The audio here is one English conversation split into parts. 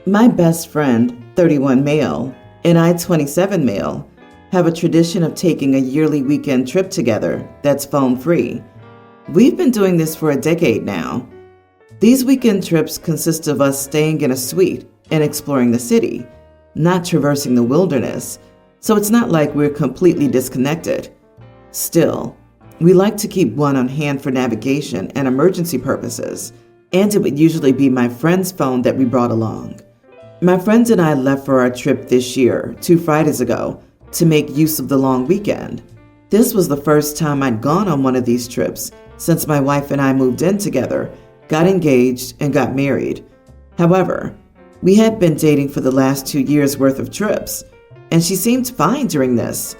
My best friend, 31 male, and I, 27 male, have a tradition of taking a yearly weekend trip together that's phone-free. We've been doing this for a decade now. These weekend trips consist of us staying in a suite and exploring the city, not traversing the wilderness, so it's not like we're completely disconnected. Still, we like to keep one on hand for navigation and emergency purposes, and it would usually be my friend's phone that we brought along. My friends and I left for our trip this year, 2 Fridays ago, to make use of the long weekend. This was the first time I'd gone on one of these trips since my wife and I moved in together, got engaged, and got married. However, we had been dating for the last 2 years worth of trips, and she seemed fine during this.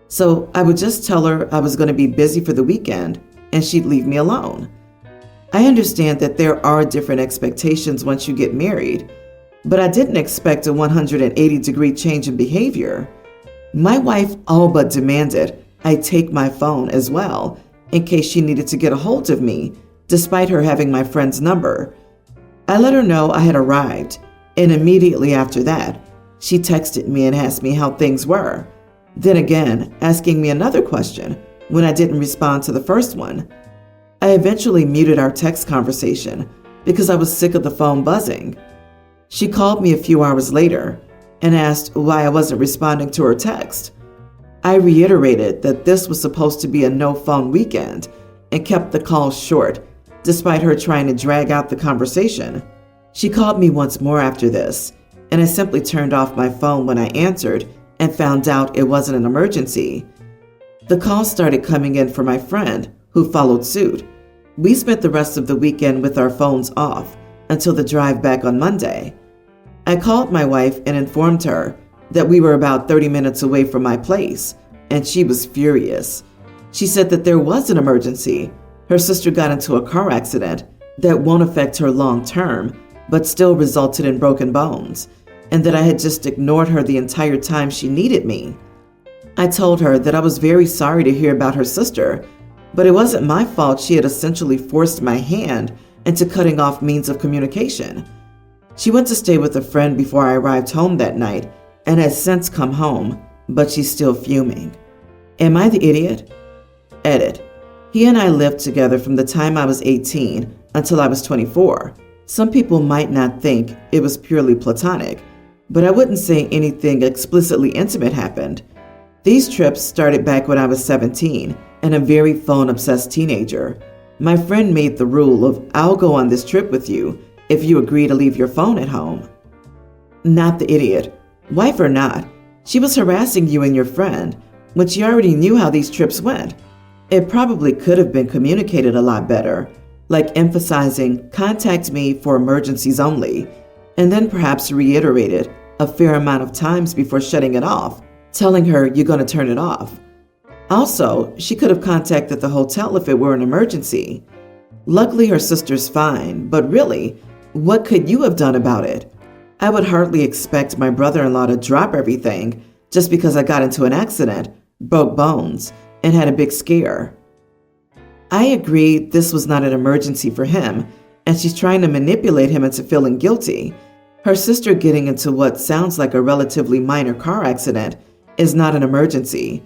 So I would just tell her I was going to be busy for the weekend and she'd leave me alone. I understand that there are different expectations once you get married, but I didn't expect a 180-degree change in behavior. My wife all but demanded I take my phone as well in case she needed to get a hold of me, despite her having my friend's number. I let her know I had arrived, and immediately after that, she texted me and asked me how things were. Then again, asking me another question when I didn't respond to the first one. I eventually muted our text conversation because I was sick of the phone buzzing. She called me a few hours later and asked why I wasn't responding to her text. I reiterated that this was supposed to be a no-phone weekend and kept the call short, despite her trying to drag out the conversation. She called me once more after this, and I simply turned off my phone when I answered and found out it wasn't an emergency. The calls started coming in for my friend, who followed suit. We spent the rest of the weekend with our phones off until the drive back on Monday. I called my wife and informed her that we were about 30 minutes away from my place, and she was furious. She said that there was an emergency. Her sister got into a car accident that won't affect her long term, but still resulted in broken bones, and that I had just ignored her the entire time she needed me. I told her that I was very sorry to hear about her sister, but it wasn't my fault she had essentially forced my hand into cutting off means of communication. She went to stay with a friend before I arrived home that night and has since come home, but she's still fuming. Am I the idiot? Edit. He and I lived together from the time I was 18 until I was 24. Some people might not think it was purely platonic, but I wouldn't say anything explicitly intimate happened. These trips started back when I was 17 and a very phone-obsessed teenager. My friend made the rule of I'll go on this trip with you if you agree to leave your phone at home. Not the idiot. Wife or not, she was harassing you and your friend when she already knew how these trips went. It probably could have been communicated a lot better, like emphasizing contact me for emergencies only, and then perhaps reiterated a fair amount of times before shutting it off, telling her you're going to turn it off. Also, she could have contacted the hotel if it were an emergency. Luckily, her sister's fine, but really, what could you have done about it? I would hardly expect my brother-in-law to drop everything just because I got into an accident, broke bones, and had a big scare. I agree this was not an emergency for him, and she's trying to manipulate him into feeling guilty. Her sister getting into what sounds like a relatively minor car accident is not an emergency.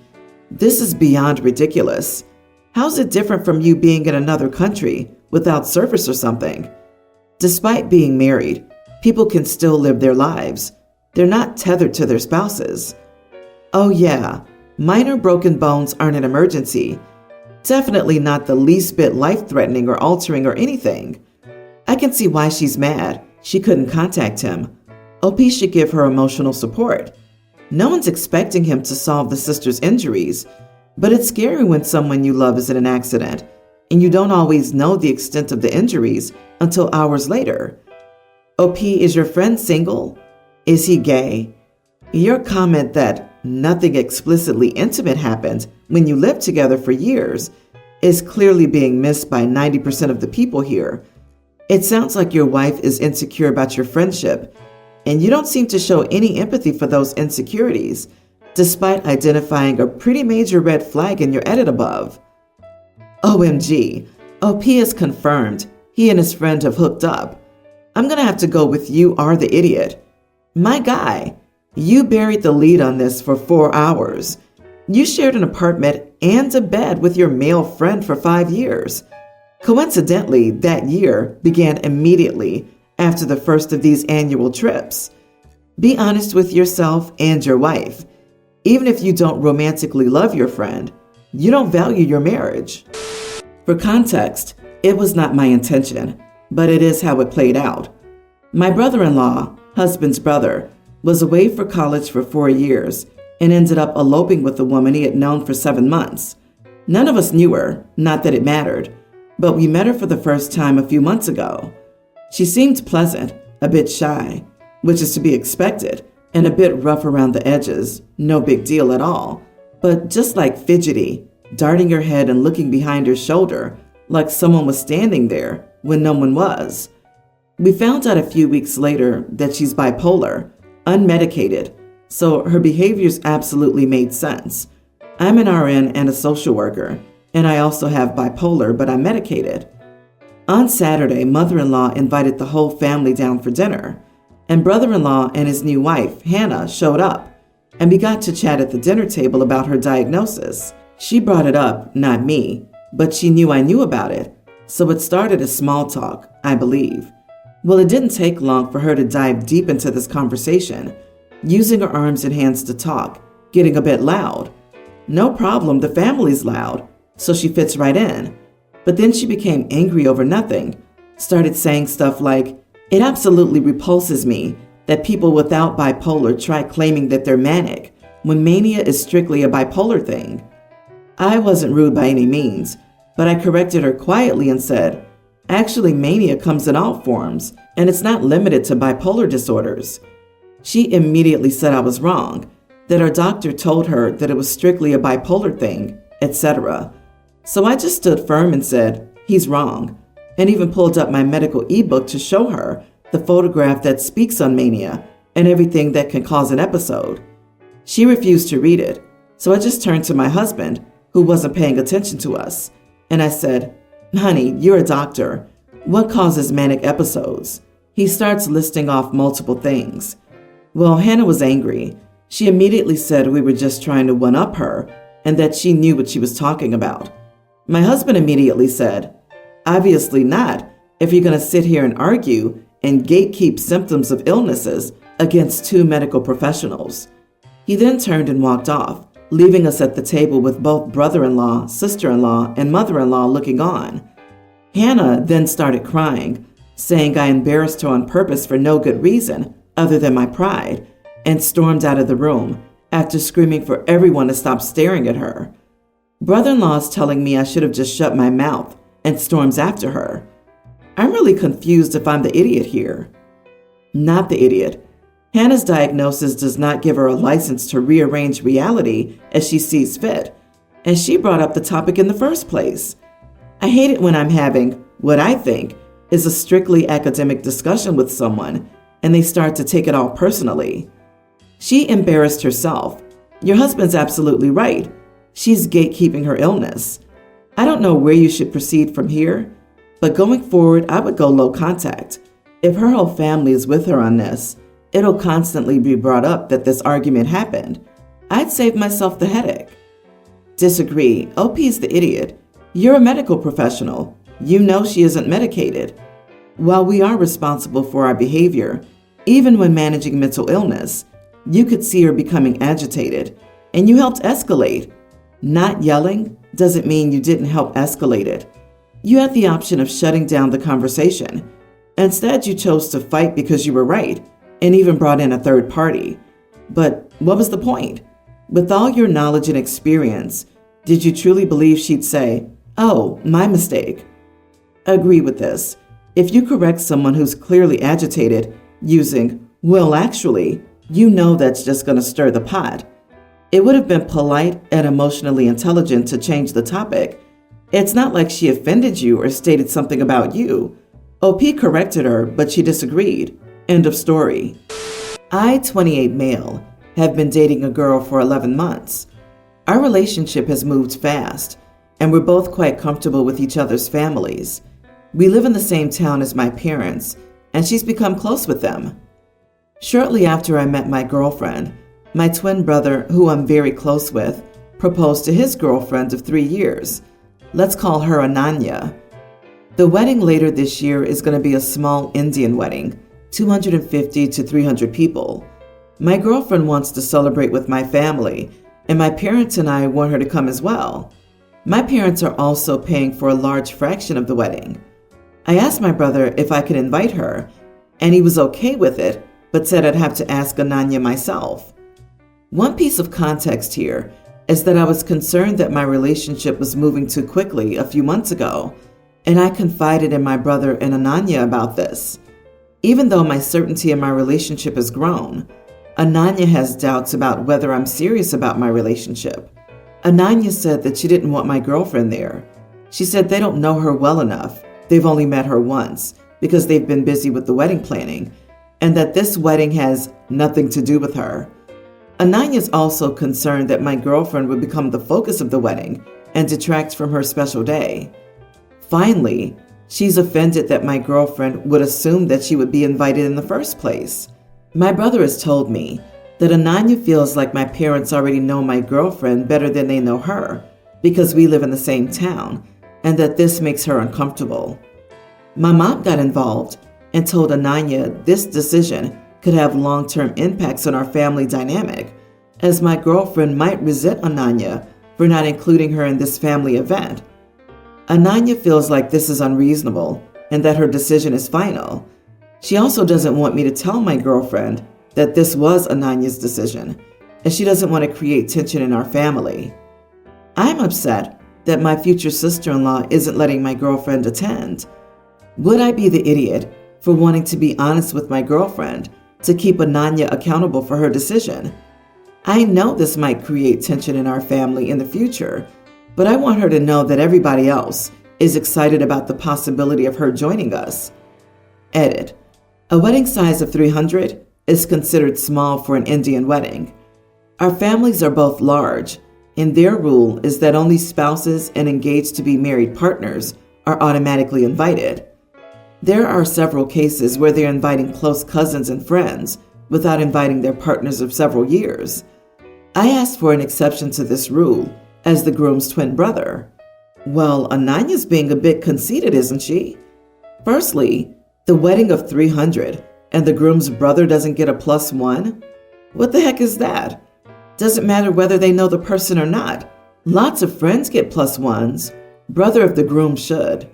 This is beyond ridiculous. How's it different from you being in another country without service or something? Despite being married, people can still live their lives. They're not tethered to their spouses. Oh yeah, minor broken bones aren't an emergency. Definitely not the least bit life-threatening or altering or anything. I can see why she's mad she couldn't contact him. OP should give her emotional support. No one's expecting him to solve the sister's injuries, but it's scary when someone you love is in an accident and you don't always know the extent of the injuries until hours later. OP, is your friend single? Is he gay? Your comment that nothing explicitly intimate happened when you lived together for years is clearly being missed by 90% of the people here. It sounds like your wife is insecure about your friendship, and you don't seem to show any empathy for those insecurities, despite identifying a pretty major red flag in your edit above. OMG, OP is confirmed he and his friend have hooked up. I'm going to have to go with you are the idiot. My guy, you buried the lead on this for 4 hours. You shared an apartment and a bed with your male friend for 5 years. Coincidentally, that year began immediately after the first of these annual trips. Be honest with yourself and your wife. Even if you don't romantically love your friend, you don't value your marriage. For context, it was not my intention, but it is how it played out. My brother-in-law, husband's brother, was away for college for 4 years and ended up eloping with a woman he had known for 7 months. None of us knew her, not that it mattered, but we met her for the first time a few months ago. She seemed pleasant, a bit shy, which is to be expected, and a bit rough around the edges, no big deal at all, but just like fidgety, darting her head and looking behind her shoulder like someone was standing there when no one was. We found out a few weeks later that she's bipolar, unmedicated, so her behaviors absolutely made sense. I'm an RN and a social worker, and I also have bipolar, but I'm medicated. On Saturday, mother-in-law invited the whole family down for dinner, and brother-in-law and his new wife, Hannah, showed up, and we got to chat at the dinner table about her diagnosis. She brought it up, not me, but she knew I knew about it, so it started as small talk, I believe. Well, it didn't take long for her to dive deep into this conversation, using her arms and hands to talk, getting a bit loud. No problem, the family's loud, so she fits right in. But then she became angry over nothing, started saying stuff like, "It absolutely repulses me that people without bipolar try claiming that they're manic, when mania is strictly a bipolar thing." I wasn't rude by any means, but I corrected her quietly and said, "Actually, mania comes in all forms, and it's not limited to bipolar disorders." She immediately said I was wrong, that her doctor told her that it was strictly a bipolar thing, etc. So I just stood firm and said, "He's wrong," and even pulled up my medical ebook to show her the photograph that speaks on mania and everything that can cause an episode. She refused to read it, so I just turned to my husband, who wasn't paying attention to us, and I said, "Honey, you're a doctor. What causes manic episodes?" He starts listing off multiple things. Well, Hannah was angry. She immediately said we were just trying to one-up her and that she knew what she was talking about. My husband immediately said, "Obviously not, if you're going to sit here and argue and gatekeep symptoms of illnesses against 2 medical professionals." He then turned and walked off, leaving us at the table with both brother-in-law, sister-in-law, and mother-in-law looking on. Hannah then started crying, saying I embarrassed her on purpose for no good reason other than my pride, and stormed out of the room after screaming for everyone to stop staring at her. Brother-in-law is telling me I should have just shut my mouth and storms after her. I'm really confused if I'm the idiot here. Not the idiot. Hannah's diagnosis does not give her a license to rearrange reality as she sees fit, and she brought up the topic in the first place. I hate it when I'm having what I think is a strictly academic discussion with someone and they start to take it all personally. She embarrassed herself. Your husband's absolutely right. She's gatekeeping her illness. I don't know where you should proceed from here, but going forward, I would go low contact. If her whole family is with her on this, it'll constantly be brought up that this argument happened. I'd save myself the headache. Disagree. OP's the idiot. You're a medical professional. You know she isn't medicated. While we are responsible for our behavior, even when managing mental illness, you could see her becoming agitated, and you helped escalate. Not yelling doesn't mean you didn't help escalate it. You had the option of shutting down the conversation. Instead, you chose to fight because you were right, and even brought in a third party. But what was the point? With all your knowledge and experience, did you truly believe she'd say, "Oh, my mistake"? Agree with this. If you correct someone who's clearly agitated using, "well, actually," you know that's just going to stir the pot. It would have been polite and emotionally intelligent to change the topic. It's not like she offended you or stated something about you. OP corrected her, but she disagreed. End of story. I, 28 male, have been dating a girl for 11 months. Our relationship has moved fast, and we're both quite comfortable with each other's families. We live in the same town as my parents, and she's become close with them. Shortly after I met my girlfriend, my twin brother, who I'm very close with, proposed to his girlfriend of 3 years. Let's call her Ananya. The wedding later this year is going to be a small Indian wedding, 250 to 300 people. My girlfriend wants to celebrate with my family, and my parents and I want her to come as well. My parents are also paying for a large fraction of the wedding. I asked my brother if I could invite her, and he was okay with it, but said I'd have to ask Ananya myself. One piece of context here is that I was concerned that my relationship was moving too quickly a few months ago, and I confided in my brother and Ananya about this. Even though my certainty in my relationship has grown, Ananya has doubts about whether I'm serious about my relationship. Ananya said that she didn't want my girlfriend there. She said they don't know her well enough. They've only met her once because they've been busy with the wedding planning, and that this wedding has nothing to do with her. Ananya's also concerned that my girlfriend would become the focus of the wedding and detract from her special day. Finally, she's offended that my girlfriend would assume that she would be invited in the first place. My brother has told me that Ananya feels like my parents already know my girlfriend better than they know her because we live in the same town, and that this makes her uncomfortable. My mom got involved and told Ananya this decision could have long-term impacts on our family dynamic, as my girlfriend might resent Ananya for not including her in this family event. Ananya feels like this is unreasonable and that her decision is final. She also doesn't want me to tell my girlfriend that this was Ananya's decision, as she doesn't want to create tension in our family. I'm upset that my future sister-in-law isn't letting my girlfriend attend. Would I be the idiot for wanting to be honest with my girlfriend to keep Ananya accountable for her decision? I know this might create tension in our family in the future, but I want her to know that everybody else is excited about the possibility of her joining us. Edit. A wedding size of 300 is considered small for an Indian wedding. Our families are both large, and their rule is that only spouses and engaged to be married partners are automatically invited. There are several cases where they're inviting close cousins and friends without inviting their partners of several years. I asked for an exception to this rule as the groom's twin brother. Well, Ananya's being a bit conceited, isn't she? Firstly, the wedding of 300 and the groom's brother doesn't get a +1? What the heck is that? Doesn't matter whether they know the person or not. Lots of friends get +1s. Brother of the groom should.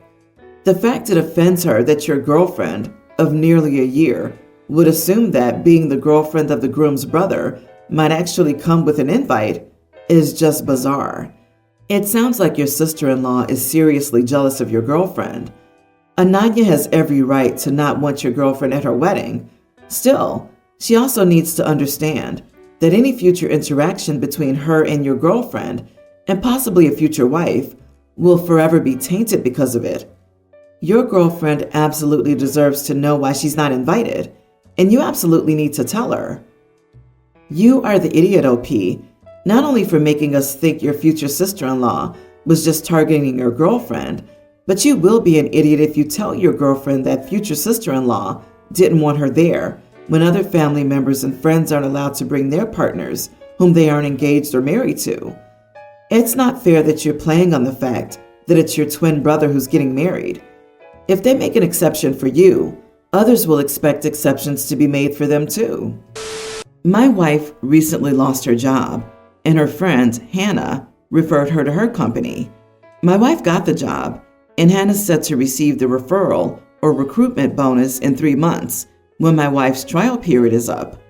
The fact it offends her that your girlfriend of nearly a year would assume that being the girlfriend of the groom's brother might actually come with an invite is just bizarre. It sounds like your sister-in-law is seriously jealous of your girlfriend. Ananya has every right to not want your girlfriend at her wedding. Still, she also needs to understand that any future interaction between her and your girlfriend, and possibly a future wife, will forever be tainted because of it. Your girlfriend absolutely deserves to know why she's not invited, and you absolutely need to tell her. You are the idiot, OP, not only for making us think your future sister-in-law was just targeting your girlfriend, but you will be an idiot if you tell your girlfriend that future sister-in-law didn't want her there when other family members and friends aren't allowed to bring their partners whom they aren't engaged or married to. It's not fair that you're playing on the fact that it's your twin brother who's getting married. If they make an exception for you, others will expect exceptions to be made for them too. My wife recently lost her job, and her friend, Hannah, referred her to her company. My wife got the job, and Hannah's set to receive the referral or recruitment bonus in 3 months when my wife's trial period is up.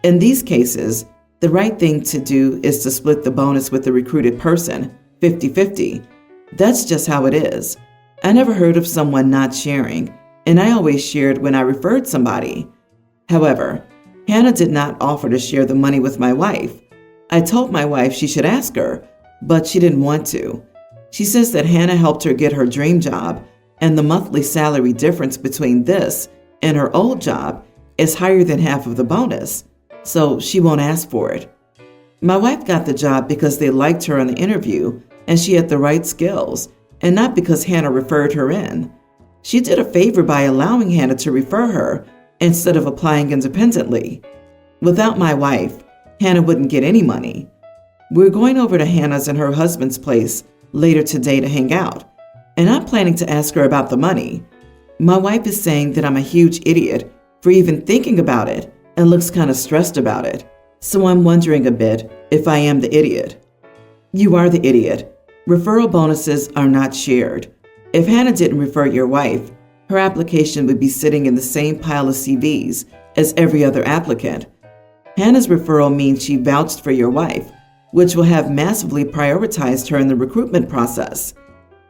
In these cases, the right thing to do is to split the bonus with the recruited person, 50-50. That's just how it is. I never heard of someone not sharing, and I always shared when I referred somebody. However, Hannah did not offer to share the money with my wife. I told my wife she should ask her, but she didn't want to. She says that Hannah helped her get her dream job, and the monthly salary difference between this and her old job is higher than half of the bonus, so she won't ask for it. My wife got the job because they liked her on the interview and she had the right skills, and not because Hannah referred her in. She did a favor by allowing Hannah to refer her instead of applying independently. Without my wife, Hannah wouldn't get any money. We're going over to Hannah's and her husband's place later today to hang out, and I'm planning to ask her about the money. My wife is saying that I'm a huge idiot for even thinking about it and looks kind of stressed about it. So I'm wondering a bit if I am the idiot. You are the idiot. Referral bonuses are not shared. If Hannah didn't refer your wife, her application would be sitting in the same pile of CVs as every other applicant. Hannah's referral means she vouched for your wife, which will have massively prioritized her in the recruitment process.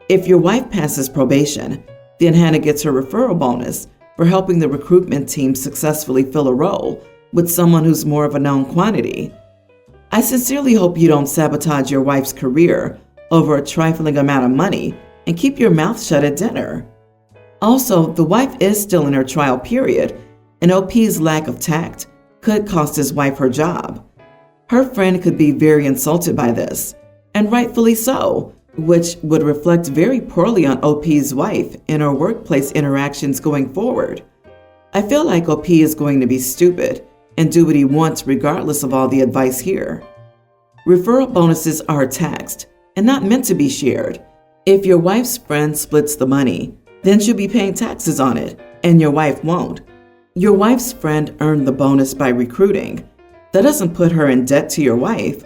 If your wife passes probation, then Hannah gets her referral bonus for helping the recruitment team successfully fill a role with someone who's more of a known quantity. I sincerely hope you don't sabotage your wife's career over a trifling amount of money and keep your mouth shut at dinner. Also, the wife is still in her trial period, and OP's lack of tact could cost his wife her job. Her friend could be very insulted by this, and rightfully so, which would reflect very poorly on OP's wife in her workplace interactions going forward. I feel like OP is going to be stupid and do what he wants regardless of all the advice here. Referral bonuses are taxed and not meant to be shared. If your wife's friend splits the money, then she'll be paying taxes on it, and your wife won't. Your wife's friend earned the bonus by recruiting. That doesn't put her in debt to your wife.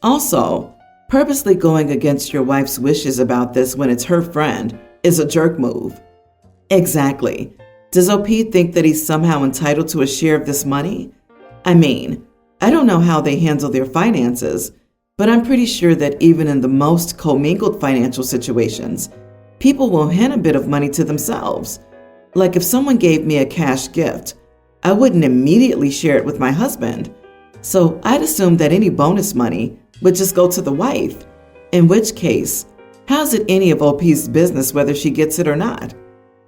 Also, purposely going against your wife's wishes about this when it's her friend is a jerk move. Exactly. Does OP think that he's somehow entitled to a share of this money? I mean, I don't know how they handle their finances, but I'm pretty sure that even in the most commingled financial situations, people will hand a bit of money to themselves. Like if someone gave me a cash gift, I wouldn't immediately share it with my husband. So I'd assume that any bonus money would just go to the wife, in which case, how's it any of OP's business whether she gets it or not?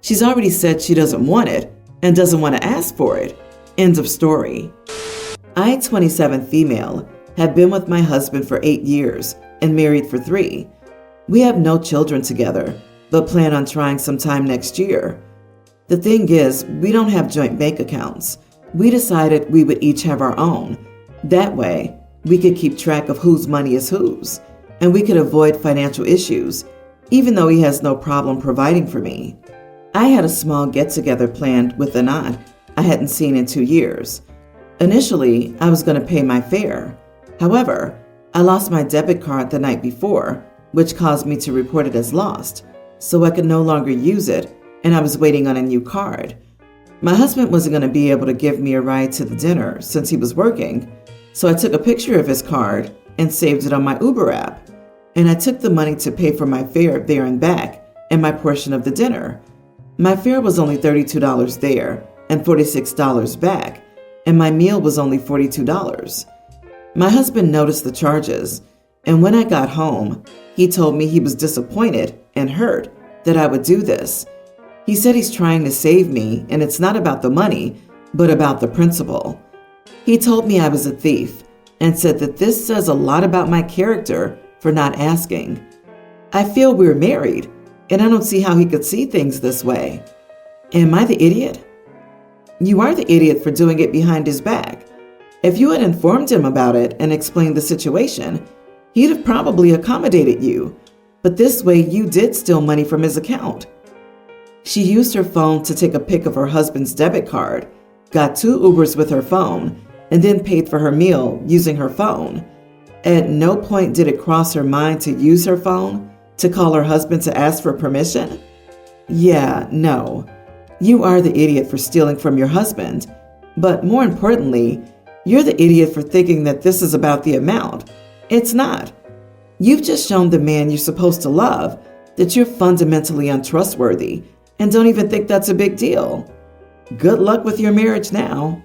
She's already said she doesn't want it and doesn't want to ask for it. End of story. I, 27 female, have been with my husband for 8 years and married for 3. We have no children together, but plan on trying sometime next year. The thing is, we don't have joint bank accounts. We decided we would each have our own. That way, we could keep track of whose money is whose, and we could avoid financial issues, even though he has no problem providing for me. I had a small get-together planned with an aunt I hadn't seen in 2 years. Initially, I was going to pay my fare. However, I lost my debit card the night before, which caused me to report it as lost, so I could no longer use it, and I was waiting on a new card. My husband wasn't going to be able to give me a ride to the dinner since he was working, so I took a picture of his card and saved it on my Uber app, and I took the money to pay for my fare there and back and my portion of the dinner. My fare was only $32 there and $46 back, and my meal was only $42. My husband noticed the charges, and when I got home, he told me he was disappointed and hurt that I would do this. He said he's trying to save me, and it's not about the money, but about the principle. He told me I was a thief and said that this says a lot about my character for not asking. I feel we're married, and I don't see how he could see things this way. Am I the idiot? You are the idiot for doing it behind his back. If you had informed him about it and explained the situation, he'd have probably accommodated you. But this way you did steal money from his account. She used her phone to take a pic of her husband's debit card, got 2 Ubers with her phone, and then paid for her meal using her phone. At no point did it cross her mind to use her phone to call her husband to ask for permission? Yeah, no. You are the idiot for stealing from your husband. But more importantly, you're the idiot for thinking that this is about the amount. It's not. You've just shown the man you're supposed to love that you're fundamentally untrustworthy and don't even think that's a big deal. Good luck with your marriage now.